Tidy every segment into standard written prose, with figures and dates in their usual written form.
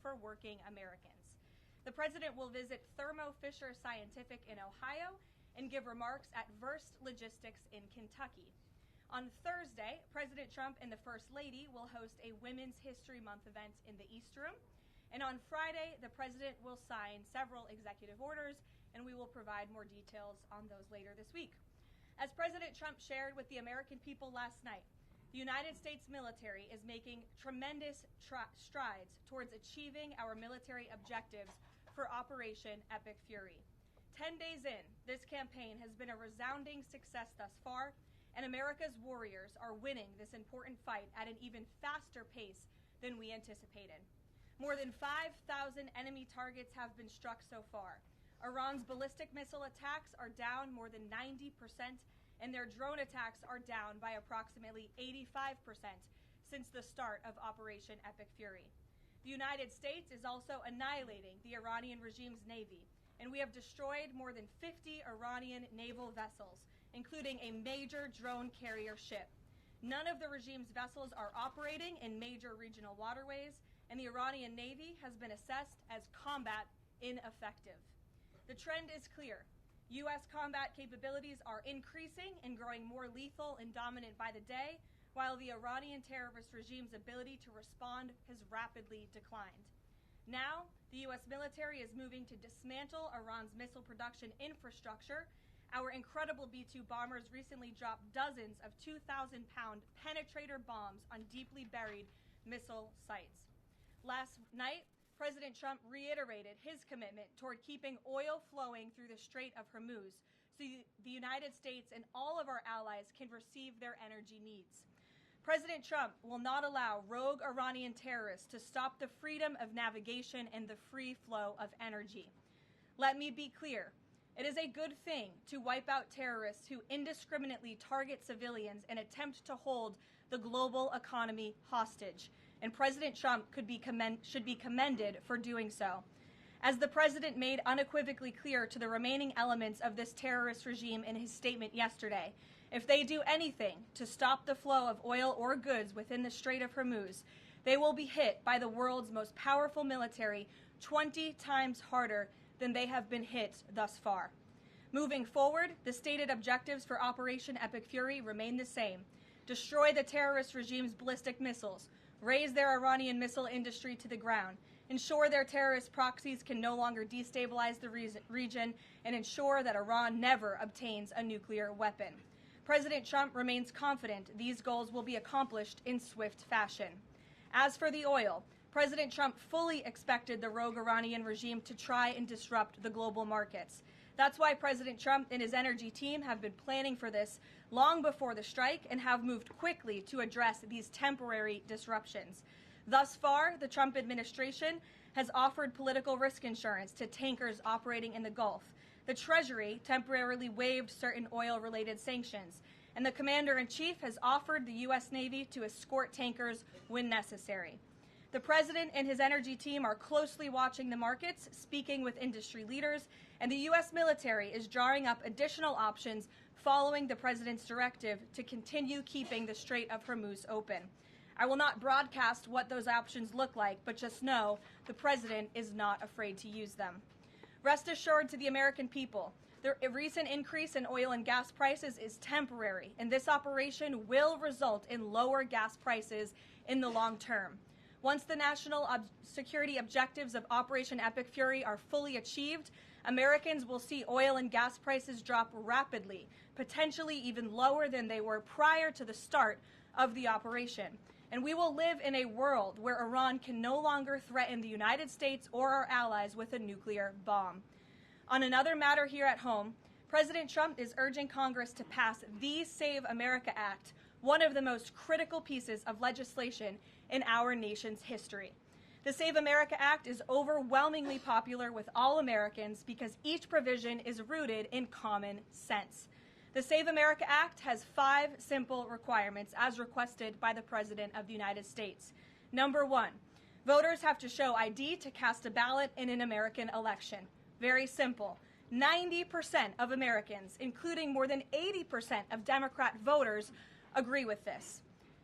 for working Americans. The president will visit Thermo Fisher Scientific in Ohio and give remarks at Verst Logistics in Kentucky. On Thursday, President Trump and the First Lady will host a Women's History Month event in the East Room. And on Friday, the president will sign several executive orders, and we will provide more details on those later this week. As President Trump shared with the American people last night, the United States military is making tremendous strides towards achieving our military objectives for Operation Epic Fury. 10 days in, this campaign has been a resounding success thus far, and America's warriors are winning this important fight at an even faster pace than we anticipated. More than 5,000 enemy targets have been struck so far. Iran's ballistic missile attacks are down more than 90%, and their drone attacks are down by approximately 85% since the start of Operation Epic Fury. The United States is also annihilating the Iranian regime's navy, and we have destroyed more than 50 Iranian naval vessels, including a major drone carrier ship. None of the regime's vessels are operating in major regional waterways, and the Iranian Navy has been assessed as combat ineffective. The trend is clear. U.S. combat capabilities are increasing and growing more lethal and dominant by the day, while the Iranian terrorist regime's ability to respond has rapidly declined. Now, the U.S. military is moving to dismantle Iran's missile production infrastructure. Our incredible B-2 bombers recently dropped dozens of 2,000-pound penetrator bombs on deeply buried missile sites. Last night, President Trump reiterated his commitment toward keeping oil flowing through the Strait of Hormuz so the United States and all of our allies can receive their energy needs. President Trump will not allow rogue Iranian terrorists to stop the freedom of navigation and the free flow of energy. Let me be clear. It is a good thing to wipe out terrorists who indiscriminately target civilians and attempt to hold the global economy hostage, and President Trump should be commended for doing so. As the president made unequivocally clear to the remaining elements of this terrorist regime in his statement yesterday, if they do anything to stop the flow of oil or goods within the Strait of Hormuz, they will be hit by the world's most powerful military 20 times harder than they have been hit thus far. Moving forward, the stated objectives for Operation Epic Fury remain the same. Destroy the terrorist regime's ballistic missiles, raise their Iranian missile industry to the ground, ensure their terrorist proxies can no longer destabilize the region, and ensure that Iran never obtains a nuclear weapon. President Trump remains confident these goals will be accomplished in swift fashion. As for the oil, President Trump fully expected the rogue Iranian regime to try and disrupt the global markets. That's why President Trump and his energy team have been planning for this long before the strike and have moved quickly to address these temporary disruptions. Thus far, the Trump administration has offered political risk insurance to tankers operating in the Gulf. The Treasury temporarily waived certain oil-related sanctions, and the Commander-in-Chief has offered the U.S. Navy to escort tankers when necessary. The president and his energy team are closely watching the markets, speaking with industry leaders, and the U.S. military is drawing up additional options following the president's directive to continue keeping the Strait of Hormuz open. I will not broadcast what those options look like, but just know the president is not afraid to use them. Rest assured to the American people, the recent increase in oil and gas prices is temporary, and this operation will result in lower gas prices in the long term. Once the national security objectives of Operation Epic Fury are fully achieved, Americans will see oil and gas prices drop rapidly, potentially even lower than they were prior to the start of the operation. And we will live in a world where Iran can no longer threaten the United States or our allies with a nuclear bomb. On another matter here at home, President Trump is urging Congress to pass the Save America Act, one of the most critical pieces of legislation in our nation's history. The Save America Act is overwhelmingly popular with all Americans because each provision is rooted in common sense. The Save America Act has 5 simple requirements as requested by the President of the United States. Number 1, voters have to show ID to cast a ballot in an American election. Very simple. 90% of Americans, including more than 80% of Democrat voters, agree with this.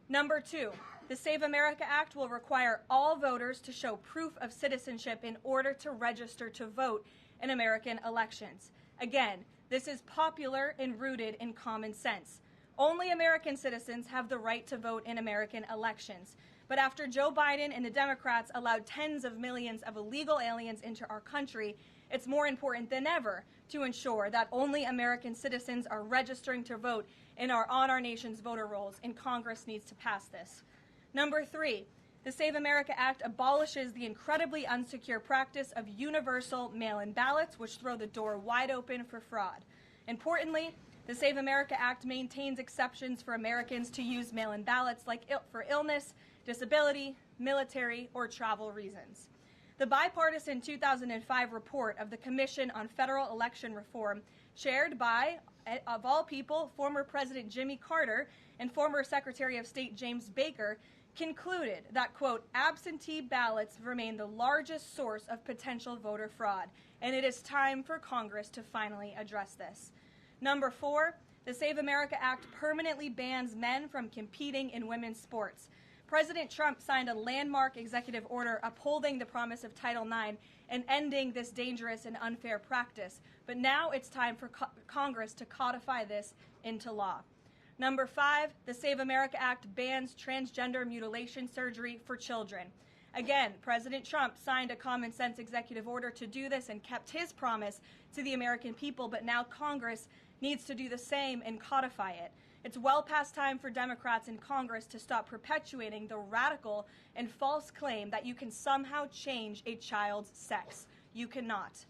Number 2, The Save America Act will require all voters to show proof of citizenship in order to register to vote in American elections. Again, this is popular and rooted in common sense. Only American citizens have the right to vote in American elections. But after Joe Biden and the Democrats allowed tens of millions of illegal aliens into our country, it's more important than ever to ensure that only American citizens are registering to vote on our nation's voter rolls, and Congress needs to pass this. Number 3, the Save America Act abolishes the incredibly unsecure practice of universal mail-in ballots, which throw the door wide open for fraud. Importantly, the Save America Act maintains exceptions for Americans to use mail-in ballots for illness, disability, military, or travel reasons. The bipartisan 2005 report of the Commission on Federal Election Reform, chaired by, of all people, former President Jimmy Carter and former Secretary of State James Baker, concluded that, quote, absentee ballots remain the largest source of potential voter fraud, and it is time for Congress to finally address this. Number 4, the Save America Act permanently bans men from competing in women's sports. President Trump signed a landmark executive order upholding the promise of Title IX and ending this dangerous and unfair practice, but now it's time for Congress to codify this into law. Number 5, the Save America Act bans transgender mutilation surgery for children. Again, President Trump signed a common sense executive order to do this and kept his promise to the American people, but now Congress needs to do the same and codify it. It's well past time for Democrats in Congress to stop perpetuating the radical and false claim that you can somehow change a child's sex. You cannot.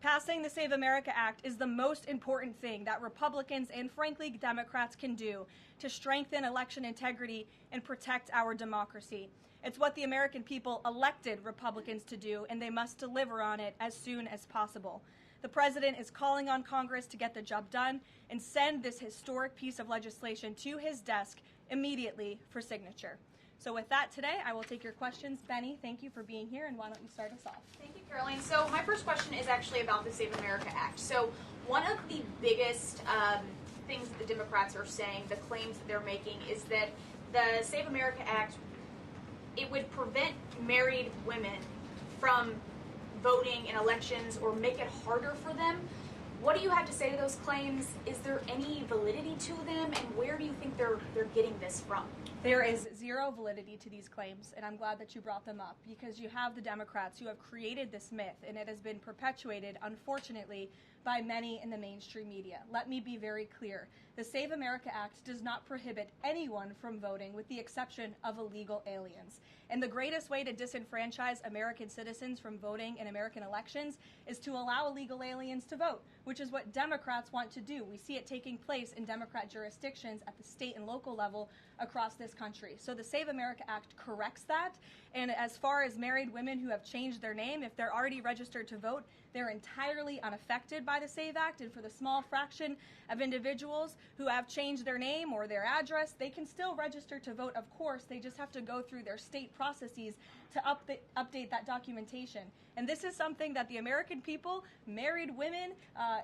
Passing the Save America Act is the most important thing that Republicans and, frankly, Democrats can do to strengthen election integrity and protect our democracy. It's what the American people elected Republicans to do, and they must deliver on it as soon as possible. The President is calling on Congress to get the job done and send this historic piece of legislation to his desk immediately for signature. So with that today, I will take your questions. Benny, thank you for being here, and why don't you start us off? Thank you, Karoline. So my first question is actually about the Save America Act. So one of the biggest things that the Democrats are saying, the claims that they're making, is that the Save America Act, it would prevent married women from voting in elections or make it harder for them. What do you have to say to those claims? Is there any validity to them, and where do you think they're getting this from? There is zero validity to these claims, and I'm glad that you brought them up, because you have the Democrats who have created this myth, and it has been perpetuated, unfortunately, by many in the mainstream media. Let me be very clear. The Save America Act does not prohibit anyone from voting, with the exception of illegal aliens. And the greatest way to disenfranchise American citizens from voting in American elections is to allow illegal aliens to vote, which is what Democrats want to do. We see it taking place in Democrat jurisdictions at the state and local level across this country. So the Save America Act corrects that. And as far as married women who have changed their name, if they're already registered to vote, they're entirely unaffected by the SAVE Act. And for the small fraction of individuals who have changed their name or their address, they can still register to vote, of course. They just have to go through their state processes to update that documentation. And this is something that the American people, married women,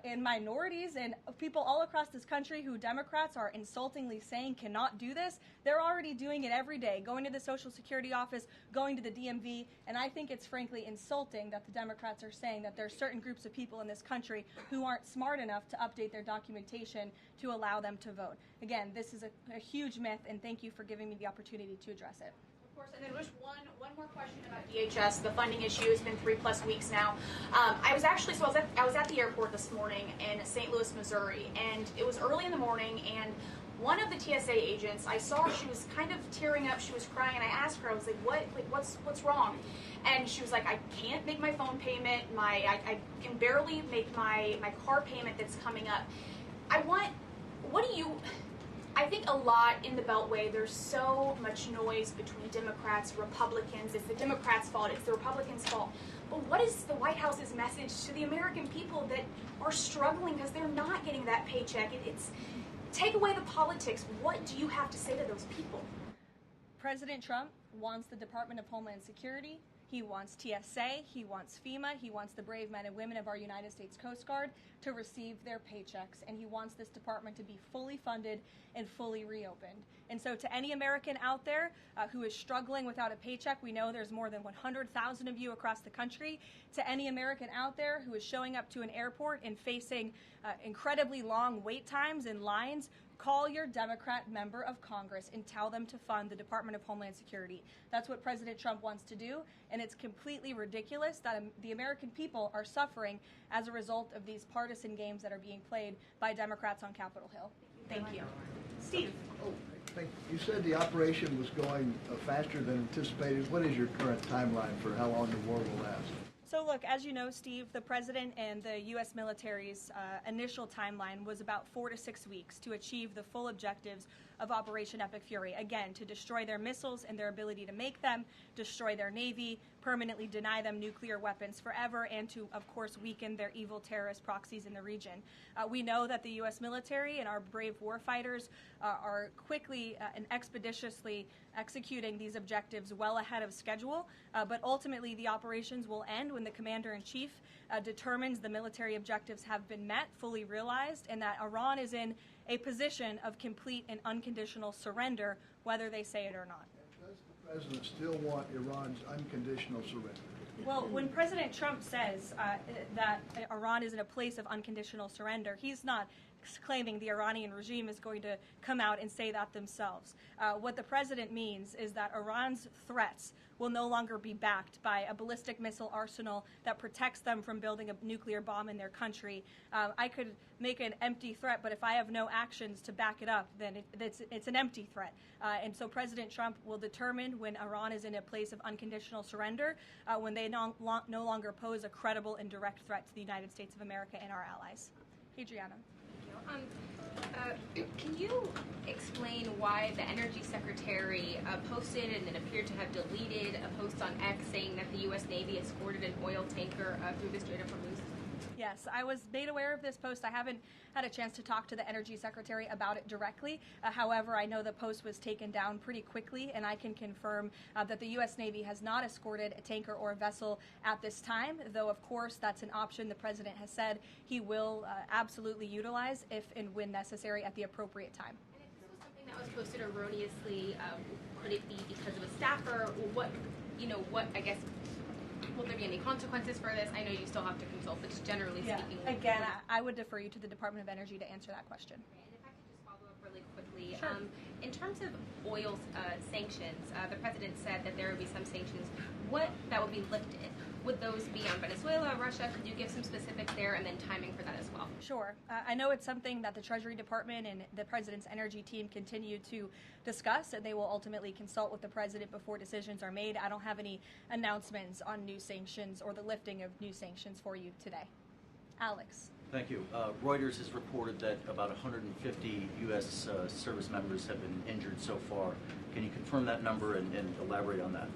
and minorities, and people all across this country who Democrats are insultingly saying cannot do this, they're already doing it every day, going to the Social Security office, going to the DMV, and I think it's frankly insulting that the Democrats are saying that there are certain groups of people in this country who aren't smart enough to update their documentation to allow them to vote. Again, this is a huge myth, and thank you for giving me the opportunity to address it. And then just one more question about DHS. The funding issue has been 3+ weeks now. I was at the airport this morning in St. Louis, Missouri, and it was early in the morning, and one of the TSA agents, I saw her, she was kind of tearing up, she was crying, and I asked her, I was like, what's wrong? And she was like, I can't make my phone payment, I can barely make my car payment that's coming up. I think a lot in the Beltway, there's so much noise between Democrats, Republicans. It's the Democrats' fault, it's the Republicans' fault. But what is the White House's message to the American people that are struggling because they're not getting that paycheck? It's take away the politics. What do you have to say to those people? President Trump wants the Department of Homeland Security He wants TSA, he wants FEMA, he wants the brave men and women of our United States Coast Guard to receive their paychecks, and he wants this department to be fully funded and fully reopened. And so to any American out there who is struggling without a paycheck, we know there's more than 100,000 of you across the country. To any American out there who is showing up to an airport and facing incredibly long wait times and lines, call your Democrat member of Congress and tell them to fund the Department of Homeland Security. That's what President Trump wants to do, and it's completely ridiculous that the American people are suffering as a result of these partisan games that are being played by Democrats on Capitol Hill. Thank you. Steve. You said the operation was going faster than anticipated. What is your current timeline for how long the war will last? So look, as you know, Steve, the president and the U.S. military's initial timeline was about 4 to 6 weeks to achieve the full objectives of Operation Epic Fury. Again, to destroy their missiles and their ability to make them, destroy their Navy, permanently deny them nuclear weapons forever, and to, of course, weaken their evil terrorist proxies in the region. We know that the U.S. military and our brave warfighters are quickly and expeditiously executing these objectives well ahead of schedule, but ultimately the operations will end when the commander-in-chief determines the military objectives have been met, fully realized, and that Iran is in a position of complete and unconditional surrender, whether they say it or not. Does the president still want Iran's unconditional surrender? Well, when President Trump says that Iran is in a place of unconditional surrender, he's not claiming the Iranian regime is going to come out and say that themselves. What the president means is that Iran's threats will no longer be backed by a ballistic missile arsenal that protects them from building a nuclear bomb in their country. I could make an empty threat, but if I have no actions to back it up, then it's an empty threat. And so President Trump will determine when Iran is in a place of unconditional surrender, when they no longer pose a credible and direct threat to the United States of America and our allies. Adriana. Can you explain why the Energy Secretary posted and then appeared to have deleted a post on X saying that the U.S. Navy escorted an oil tanker through the Strait of Hormuz? Yes, I was made aware of this post. I haven't had a chance to talk to the Energy Secretary about it directly. However, I know the post was taken down pretty quickly, and I can confirm that the U.S. Navy has not escorted a tanker or a vessel at this time, though, of course, that's an option the President has said he will absolutely utilize if and when necessary at the appropriate time. And if this was something that was posted erroneously, could it be because of a staffer? I guess, will there be any consequences for this? I know you still have to consult, but just generally speaking. Again, I would defer you to the Department of Energy to answer that question. And if I could just follow up really quickly. Sure. In terms of oil sanctions, the president said that there would be some sanctions that would be lifted. Would those be on Venezuela, Russia? Could you give some specifics there and then timing for that as well? Sure. I know it's something that the Treasury Department and the President's energy team continue to discuss, and they will ultimately consult with the President before decisions are made. I don't have any announcements on new sanctions or the lifting of new sanctions for you today. Alex. Thank you. Reuters has reported that about 150 U.S. service members have been injured so far. Can you confirm that number and elaborate on that?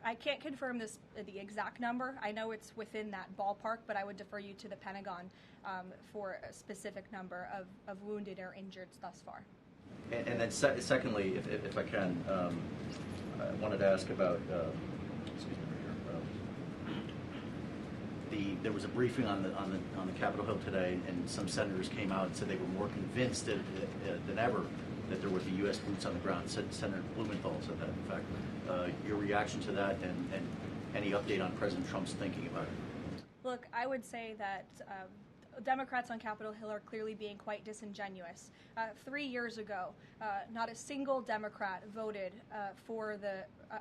I can't confirm the exact number. I know it's within that ballpark, but I would defer you to the Pentagon for a specific number of wounded or injured thus far. And then secondly, if I can, I wanted to ask about, there was a briefing on the Capitol Hill today, and some senators came out and said they were more convinced than ever that there would be U.S. boots on the ground. Senator Blumenthal said that, in fact. Your reaction to that and any update on President Trump's thinking about it? Look, I would say that Democrats on Capitol Hill are clearly being quite disingenuous. 3 years ago, not a single Democrat voted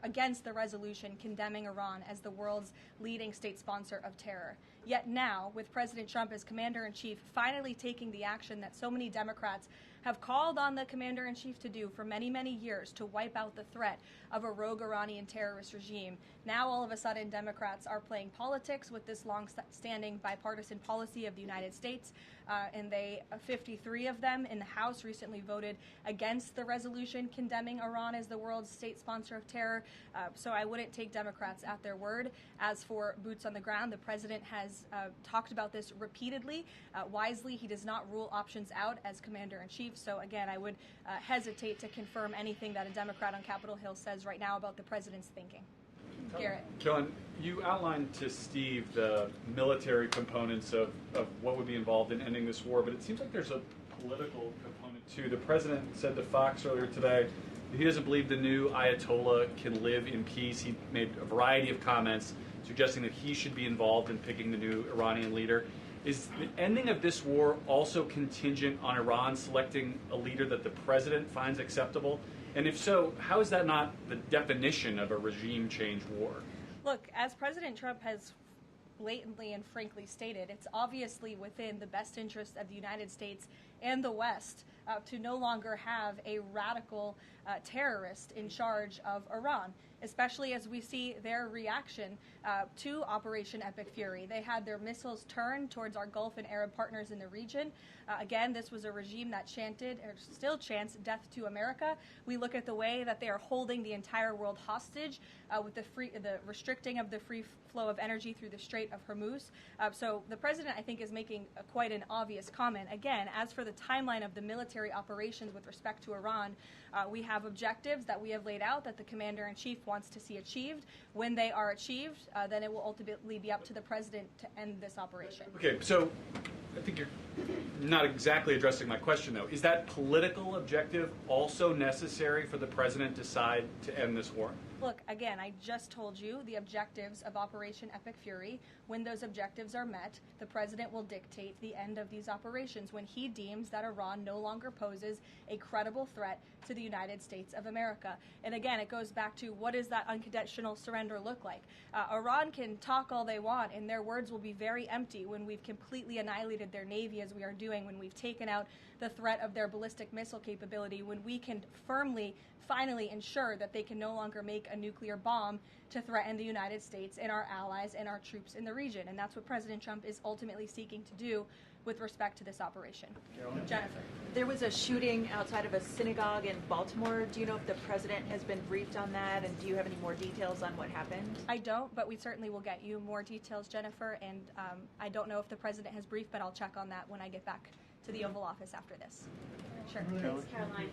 against the resolution condemning Iran as the world's leading state sponsor of terror. Yet now, with President Trump as commander-in-chief finally taking the action that so many Democrats have called on the commander-in-chief to do for many, many years to wipe out the threat of a rogue Iranian terrorist regime, now all of a sudden Democrats are playing politics with this long-standing bipartisan policy of the United States, and 53 of them in the House recently voted against the resolution condemning Iran as the world's state sponsor of terror. So I wouldn't take Democrats at their word. As for boots on the ground, the president has talked about this repeatedly. Wisely, he does not rule options out as commander-in-chief. So again, I would hesitate to confirm anything that a Democrat on Capitol Hill says right now about the president's thinking. Garrett. Caroline, you outlined to Steve the military components of what would be involved in ending this war, but it seems like there's a political component too. The president said to Fox earlier today that he doesn't believe the new Ayatollah can live in peace. He made a variety of comments suggesting that he should be involved in picking the new Iranian leader. Is the ending of this war also contingent on Iran selecting a leader that the president finds acceptable? And if so, how is that not the definition of a regime change war? Look, as President Trump has blatantly and frankly stated, it's obviously within the best interest of the United States and the West to no longer have a radical terrorist in charge of Iran, especially as we see their reaction to Operation Epic Fury. They had their missiles turned towards our Gulf and Arab partners in the region. Again, this was a regime that chanted, or still chants, death to America. We look at the way that they are holding the entire world hostage with the restricting of the free flow of energy through the Strait of Hormuz. So the president, I think, is making quite an obvious comment. Again, as for the timeline of the military operations with respect to Iran, we have objectives that we have laid out that the commander-in-chief wants to see achieved. When they are achieved, then it will ultimately be up to the president to end this operation. Okay, so I think you're not exactly addressing my question, though. Is that political objective also necessary for the president to decide to end this war? Look, again, I just told you the objectives of Operation Epic Fury. When those objectives are met, the president will dictate the end of these operations when he deems that Iran no longer poses a credible threat to the United States of America. And again, it goes back to what does that unconditional surrender look like? Iran can talk all they want, and their words will be very empty when we've completely annihilated their navy, as we are doing, when we've taken out the threat of their ballistic missile capability, when we can finally ensure that they can no longer make a nuclear bomb to threaten the United States and our allies and our troops in the region. And that's what President Trump is ultimately seeking to do with respect to this operation. Caroline? Jennifer. There was a shooting outside of a synagogue in Baltimore. Do you know if the president has been briefed on that, and do you have any more details on what happened? I don't, but we certainly will get you more details, Jennifer. And I don't know if the president has briefed, but I'll check on that when I get back to the Oval Office after this. Sure. Thanks, Caroline.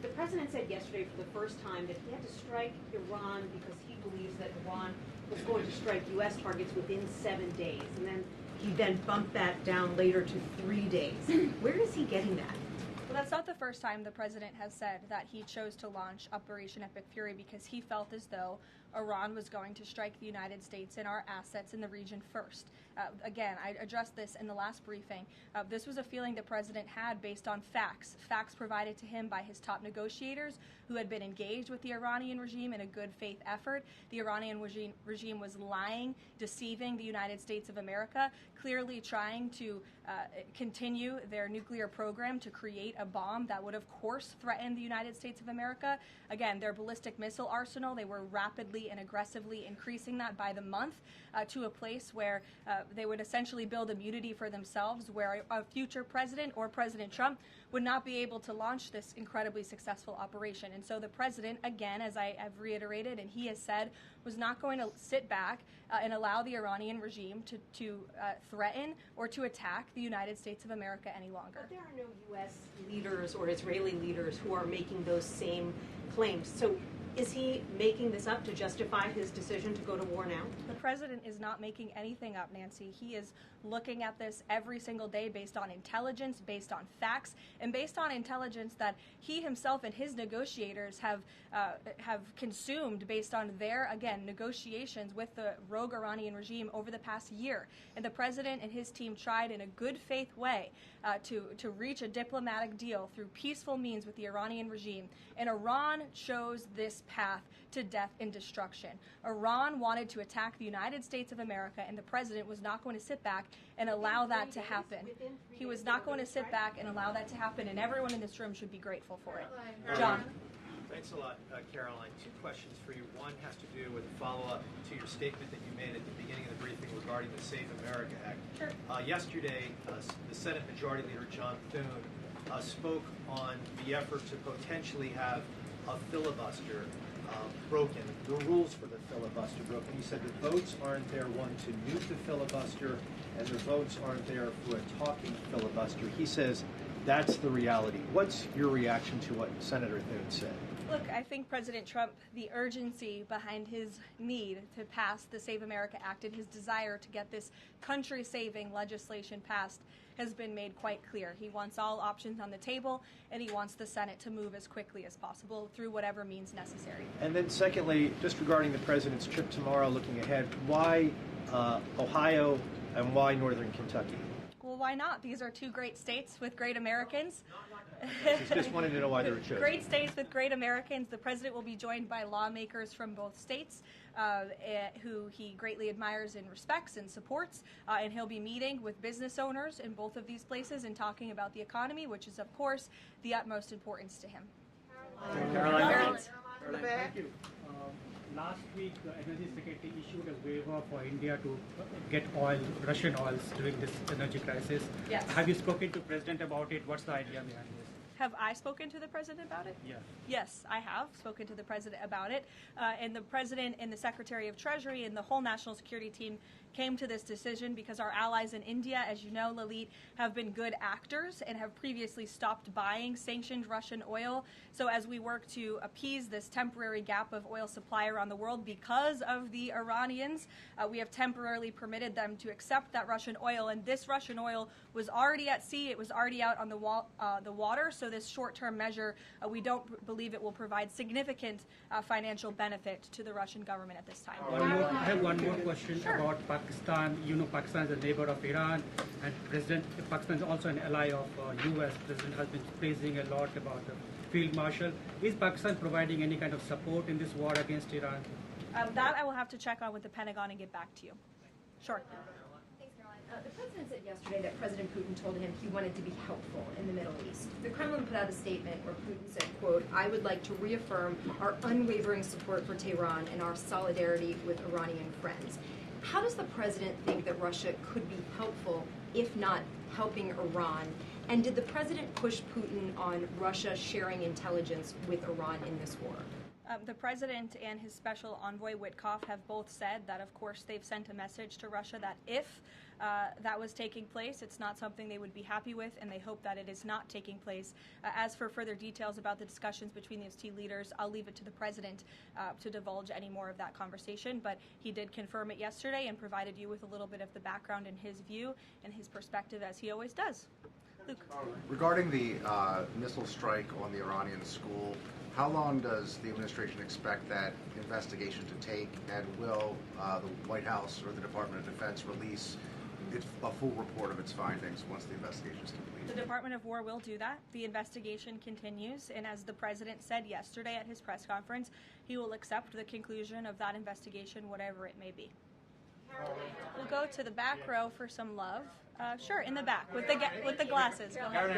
The president said yesterday for the first time that he had to strike Iran because he believes that Iran was going to strike U.S. targets within 7 days. And then he bumped that down later to 3 days. Where is he getting that? Well, that's not the first time the president has said that he chose to launch Operation Epic Fury because he felt as though Iran was going to strike the United States and our assets in the region first. Again, I addressed this in the last briefing. This was a feeling the president had based on facts provided to him by his top negotiators who had been engaged with the Iranian regime in a good faith effort. The Iranian regime was lying, deceiving the United States of America, clearly trying to continue their nuclear program to create a bomb that would, of course, threaten the United States of America. Again, their ballistic missile arsenal, they were rapidly and aggressively increasing that by the month to a place where they would essentially build immunity for themselves, where a future president or President Trump would not be able to launch this incredibly successful operation. And so the president, again, as I have reiterated and he has said, was not going to sit back and allow the Iranian regime to threaten or to attack the United States of America any longer. But there are no U.S. leaders or Israeli leaders who are making those same claims. So is he making this up to justify his decision to go to war now? The president is not making anything up, Nancy. He is looking at this every single day based on intelligence, based on facts, and based on intelligence that he himself and his negotiators have consumed based on their, again, negotiations with the rogue Iranian regime over the past year. And the president and his team tried in a good faith way to reach a diplomatic deal through peaceful means with the Iranian regime. And Iran chose this path to death and destruction. Iran wanted to attack the United States of America, and the president was not going to sit back and allow that to happen. He was not going to sit back and allow that to happen, and everyone in this room should be grateful for it. John. Thanks a lot, Caroline. Two questions for you. One has to do with a follow-up to your statement that you made at the beginning of the briefing regarding the Save America Act. Sure. Yesterday, the Senate Majority Leader John Thune spoke on the effort to potentially have a filibuster broken, the rules for the filibuster broken. He said the votes aren't there, one, to nuke the filibuster, and the votes aren't there for a talking filibuster. He says that's the reality. What's your reaction to what Senator Thune said? Look, I think President Trump, the urgency behind his need to pass the Save America Act and his desire to get this country-saving legislation passed has been made quite clear. He wants all options on the table, and he wants the Senate to move as quickly as possible through whatever means necessary. And then secondly, just regarding the president's trip tomorrow, looking ahead, why Ohio and why Northern Kentucky? Well, why not? These are two great states with great Americans. Just wanted to know why they were chosen. Great states with great Americans. The president will be joined by lawmakers from both states who he greatly admires and respects and supports. And he'll be meeting with business owners in both of these places and talking about the economy, which is, of course, the utmost importance to him. Caroline, thank you. Last week, the Energy Secretary issued a waiver for India to get oil, Russian oils, during this energy crisis. Yes. Have you spoken to President about it? What's the idea behind this? Have I spoken to the president about it? Yeah. Yes, I have spoken to the president about it. And the president and the Secretary of Treasury and the whole national security team came to this decision because our allies in India, as you know, Leavitt, have been good actors and have previously stopped buying sanctioned Russian oil. So as we work to appease this temporary gap of oil supply around the world because of the Iranians, we have temporarily permitted them to accept that Russian oil. And this Russian oil was already at sea. It was already out on the water. So this short-term measure, we don't believe it will provide significant financial benefit to the Russian government at this time. I have one more question about Pakistan. You know, Pakistan is a neighbor of Iran, and Pakistan is also an ally of U.S. President has been praising a lot about the field marshal. Is Pakistan providing any kind of support in this war against Iran? That I will have to check on with the Pentagon and get back to you. Sure. Thanks, Caroline. The president said yesterday that President Putin told him he wanted to be helpful in the Middle East. The Kremlin put out a statement where Putin said, quote, "I would like to reaffirm our unwavering support for Tehran and our solidarity with Iranian friends." How does the president think that Russia could be helpful, if not helping Iran? And did the president push Putin on Russia sharing intelligence with Iran in this war? The president and his special envoy Witkoff have both said that, of course, they've sent a message to Russia that if that was taking place, it's not something they would be happy with, and they hope that it is not taking place. As for further details about the discussions between these two leaders, I'll leave it to the president to divulge any more of that conversation, but he did confirm it yesterday and provided you with a little bit of the background and his view and his perspective, as he always does. Luke. Regarding the missile strike on the Iranian school, how long does the administration expect that investigation to take, and will the White House or the Department of Defense release a full report of its findings once the investigation is complete? The Department of War will do that. The investigation continues, and as the president said yesterday at his press conference, he will accept the conclusion of that investigation, whatever it may be. We'll go to the back row for some love. Sure, in the back with the glasses. Go ahead.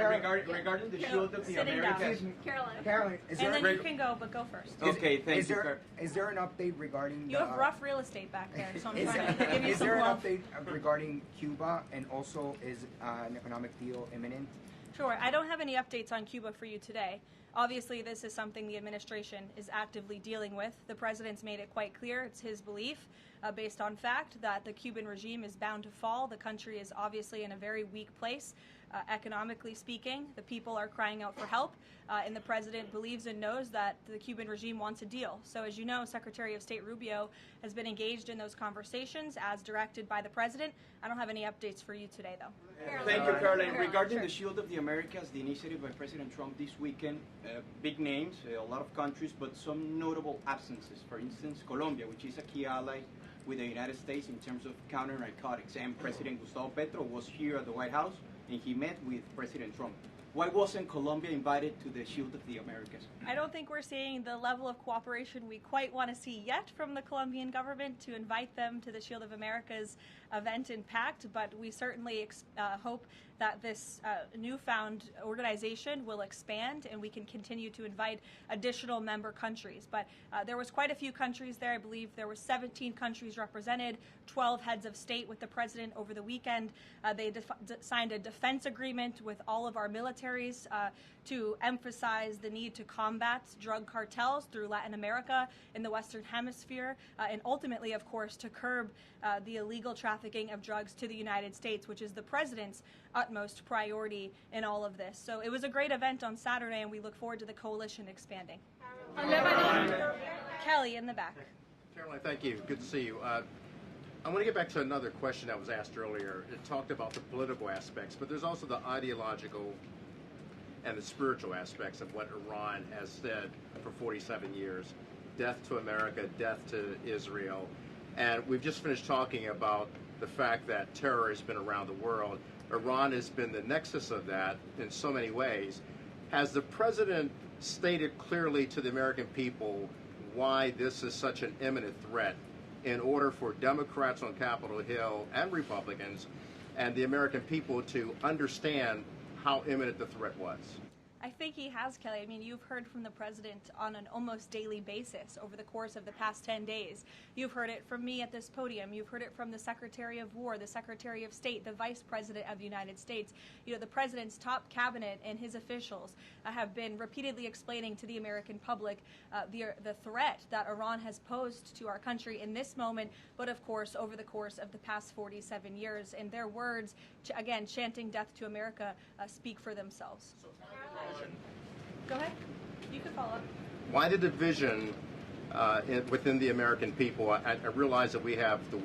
Regarding the shield of the Americas. Caroline, and then you can go, but go first. Okay, thank you. Is there an update regarding? You have rough real estate back there, so I'm trying to give you is some there love. an update regarding Cuba, and also is an economic deal imminent? Sure. I don't have any updates on Cuba for you today. Obviously, this is something the administration is actively dealing with. The president's made it quite clear. It's his belief, based on fact, that the Cuban regime is bound to fall. The country is obviously in a very weak place, economically speaking. The people are crying out for help, and the president believes and knows that the Cuban regime wants a deal. So as you know, Secretary of State Rubio has been engaged in those conversations as directed by the president. I don't have any updates for you today, though. Thank you, Caroline. Regarding the Shield of the Americas, the initiative by President Trump this weekend, big names, a lot of countries, but some notable absences. For instance, Colombia, which is a key ally with the United States in terms of counter-narcotics. And President Gustavo Petro was here at the White House, and he met with President Trump. Why wasn't Colombia invited to the Shield of the Americas? I don't think we're seeing the level of cooperation we quite want to see yet from the Colombian government to invite them to the Shield of America's event in Pact, but we certainly hope that this newfound organization will expand and we can continue to invite additional member countries. But there was quite a few countries there. I believe there were 17 countries represented, 12 heads of state with the president over the weekend. They signed a defense agreement with all of our militaries to emphasize the need to combat drug cartels through Latin America in the Western Hemisphere, and ultimately, of course, to curb the illegal trafficking of drugs to the United States, which is the president's utmost priority in all of this. So it was a great event on Saturday, and we look forward to the coalition expanding. Kelly in the back. Caroline, thank you. Good to see you. I want to get back to another question that was asked earlier. It talked about the political aspects, but there's also the ideological and the spiritual aspects of what Iran has said for 47 years. Death to America, death to Israel. And we've just finished talking about the fact that terror has been around the world. Iran has been the nexus of that in so many ways. Has the president stated clearly to the American people why this is such an imminent threat in order for Democrats on Capitol Hill and Republicans and the American people to understand how imminent the threat was? I think he has, Kelly. I mean, you've heard from the president on an almost daily basis over the course of the past 10 days. You've heard it from me at this podium. You've heard it from the Secretary of War, the Secretary of State, the Vice President of the United States. You know, the president's top cabinet and his officials have been repeatedly explaining to the American public the threat that Iran has posed to our country in this moment, but of course over the course of the past 47 years. And their words, again, chanting death to America, speak for themselves. Go ahead. You can follow up. Why the division within the American people? I realize that we have the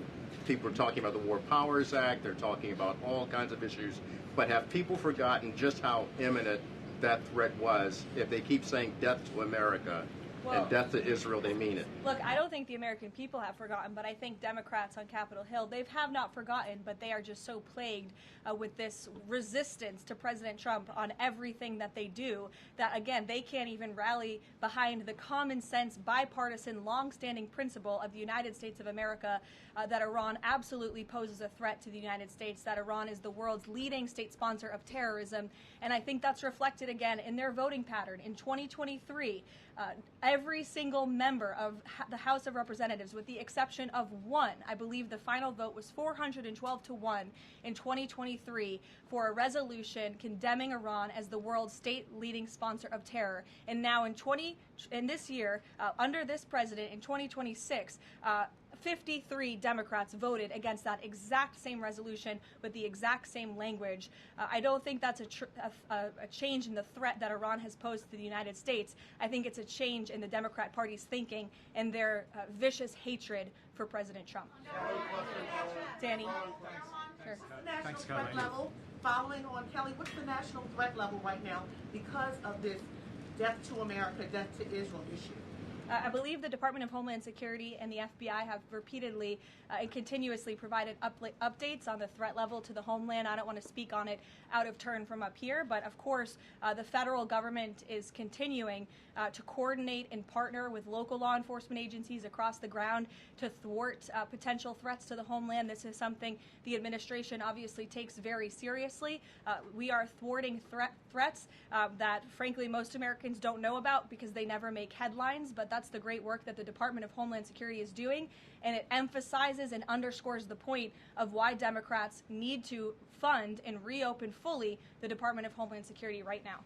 people are talking about the War Powers Act. They're talking about all kinds of issues. But have people forgotten just how imminent that threat was? If they keep saying death to America and death to Israel, they mean it. Look, I don't think the American people have forgotten, but I think Democrats on Capitol Hill, they have not forgotten, but they are just so plagued with this resistance to President Trump on everything that they do that, again, they can't even rally behind the common sense, bipartisan, long-standing principle of the United States of America that Iran absolutely poses a threat to the United States, that Iran is the world's leading state sponsor of terrorism. And I think that's reflected, again, in their voting pattern. In 2023, every single member of the House of Representatives, with the exception of one, I believe the final vote was 412 to 1 in 2023 for a resolution condemning Iran as the world's state leading sponsor of terror. And now in this year, under this president, in 2026, 53 Democrats voted against that exact same resolution with the exact same language. I don't think that's a change in the threat that Iran has posed to the United States. I think it's a change in the Democrat Party's thinking and their vicious hatred for President Trump. Danny? Sure. National threat level, following on Kelly, what's the national threat level right now because of this death to America, death to Israel issue? I believe the Department of Homeland Security and the FBI have repeatedly and continuously provided updates on the threat level to the homeland. I don't want to speak on it out of turn from up here, but of course the federal government is continuing to coordinate and partner with local law enforcement agencies across the ground to thwart potential threats to the homeland. This is something the administration obviously takes very seriously. We are thwarting threats that, frankly, most Americans don't know about because they never make headlines, but that's the great work that the Department of Homeland Security is doing, and it emphasizes and underscores the point of why Democrats need to fund and reopen fully the Department of Homeland Security right now.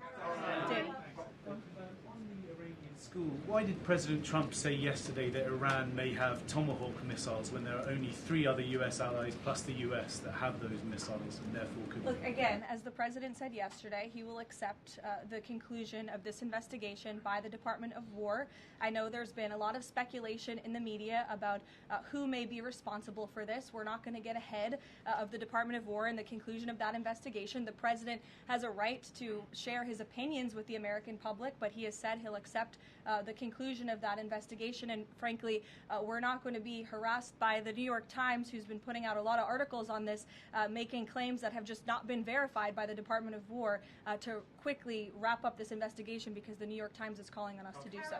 Danny. School. Why did President Trump say yesterday that Iran may have Tomahawk missiles when there are only 3 other U.S. allies plus the U.S. that have those missiles and therefore could... Look, again, as the president said yesterday, he will accept the conclusion of this investigation by the Department of War. I know there's been a lot of speculation in the media about who may be responsible for this. We're not going to get ahead of the Department of War and the conclusion of that investigation. The president has a right to share his opinions with the American public, but he has said he'll accept the conclusion of that investigation. And frankly, we're not going to be harassed by the New York Times, who's been putting out a lot of articles on this, making claims that have just not been verified by the Department of War, to quickly wrap up this investigation because the New York Times is calling on us to do so.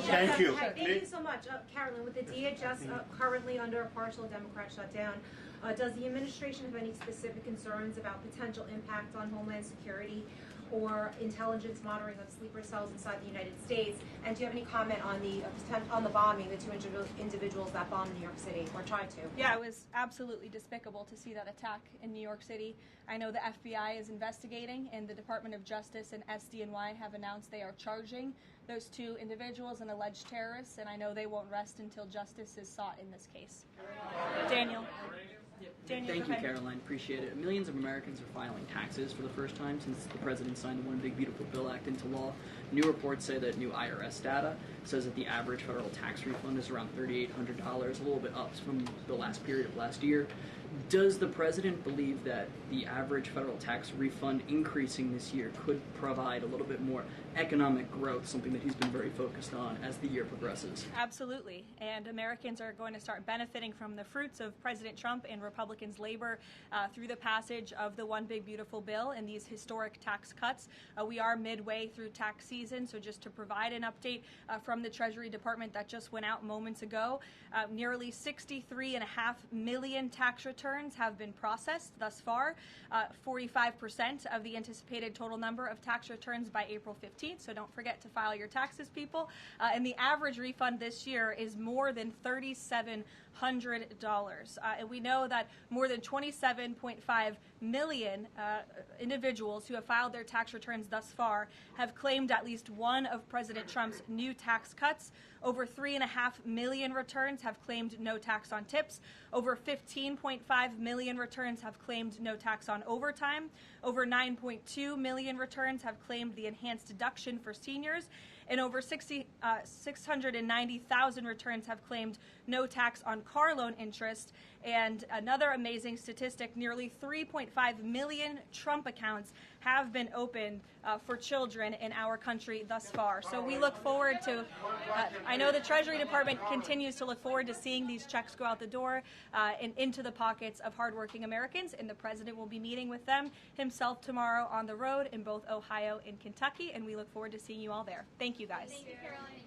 Thank you. Thank you so much. Caroline, with the DHS currently under a partial Democrat shutdown, does the administration have any specific concerns about potential impact on Homeland Security or intelligence monitoring of sleeper cells inside the United States? And do you have any comment on the bombing, the 2 individuals that bombed New York City or tried to? Yeah, it was absolutely despicable to see that attack in New York City. I know the FBI is investigating, and the Department of Justice and SDNY have announced they are charging those 2 individuals and alleged terrorists, and I know they won't rest until justice is sought in this case. Daniel. Daniel, Thank go you, ahead. Caroline. Appreciate it. Millions of Americans are filing taxes for the first time since the president signed the One Big Beautiful Bill Act into law. New reports say that new IRS data says that the average federal tax refund is around $3,800, a little bit up from the last period of last year. Does the president believe that the average federal tax refund increasing this year could provide a little bit more economic growth, something that he's been very focused on as the year progresses? Absolutely. And Americans are going to start benefiting from the fruits of President Trump and Republicans' labor through the passage of the One Big Beautiful Bill and these historic tax cuts. We are midway through tax season, so just to provide an update from the Treasury Department that just went out moments ago, nearly 63.5 million tax returns have been processed thus far, 45% of the anticipated total number of tax returns by April 15th, so don't forget to file your taxes, people. And the average refund this year is more than $3,700. And we know that more than 27.5 million individuals who have filed their tax returns thus far have claimed at least one of President Trump's new tax cuts. Over 3.5 million returns have claimed no tax on tips. Over 15.5 million returns have claimed no tax on overtime. Over 9.2 million returns have claimed the enhanced deduction for seniors. And over 690,000 returns have claimed no tax on car loan interest. And another amazing statistic, nearly 3.5 million Trump accounts have been opened for children in our country thus far. So we look forward to, I know the Treasury Department continues to look forward to seeing these checks go out the door and into the pockets of hardworking Americans, and the president will be meeting with them himself tomorrow on the road in both Ohio and Kentucky, and we look forward to seeing you all there. Thank you, guys. Thank you, Caroline.